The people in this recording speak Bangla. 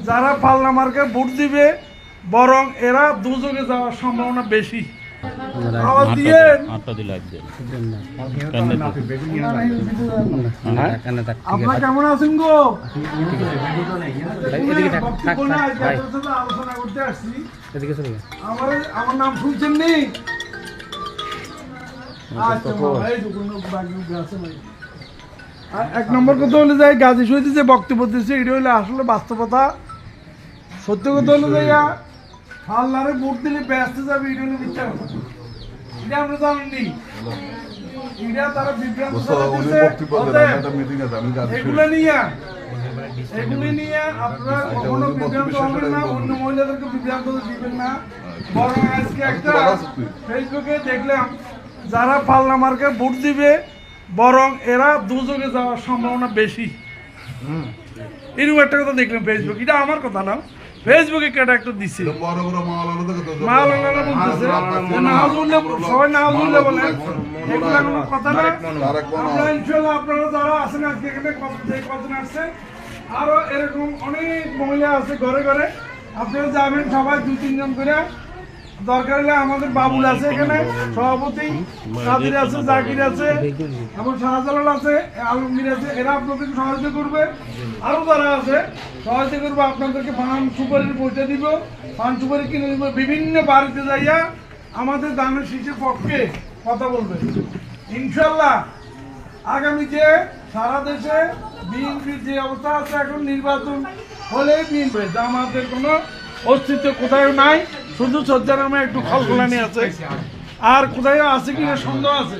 যারা পাল্লা মার্কায় ভোট দিবে বরং এরা দুযোগে যাওয়ার সম্ভাবনা বেশি। আওয়াজ দিয়ে আপনারা কেমন আছেন গো? আলোচনা করতে আসছি। আমার নাম শুনছেন নি? এক নম্বর কথা হলে যাই গাজী শহীদ যে বক্তব্য দিচ্ছে এটা হলে আসলে বাস্তবতা। সত্য কথা হলে যাইয়া ফাল্লারে ভোট দিলে ব্যস্ত যাবে এটা হলে মিথ্যা কথা। এটা আমরা জানেননি। এটা তারা বিভ্রান্ত এগুলো নিয়ে আপনারা কখনো বিভ্রান্ত হবেন না, অন্য মহিলাদেরকে বিভ্রান্ত দিবেন না। বরং আজকে একটা ফেসবুকে দেখলাম যারা পাল্লা মার্কায় ভোট দিবে বরং এরা দুযোগে যাওয়ার সম্ভাবনা বেশি। এরকম একটা কথা দেখলাম ফেসবুক, এটা আমার কথা না, ফেসবুকে কেটে একটা দিচ্ছে। সবাই নাউজুবিল্লাহ বলেন, এগুলা কোনো কথা না। আমরা ইনশাআল্লাহ আপনারা যারা আছেন আজকে এখানে কতজন আসছে, আরো এরকম অনেক মহিলা আছে ঘরে ঘরে, আপনারা যাবেন সবাই 2-3 জন করে। দরকার হলে আমাদের বাবুল আছে এখানে সভাপতি, কাদির আছে, জাকির আছে, এবং শাহজালাল আছে, আলমগীর আছে, এরা আপনাদেরকে সহায়তা করবে। আরো যারা আছে সহায়তা করবে, আপনাদেরকে পান সুপারির পয়সা দিব, পান সুপারি কিনে দিব, বিভিন্ন বাড়িতে যাইয়া আমাদের দানের শীষের পক্ষে কথা বলবে ইনশাল্লাহ। আগামীতে সারা দেশে বিএনপির যে অবস্থা আছে এখন, নির্বাচন হলেই বিএনপি, আমাদের কোনো অস্তিত্ব কোথাও নাই, শুধু সজ্জা নামে একটু খলখলানি আছে, আর কোথায় আছে কিনা সন্দেহ আছে।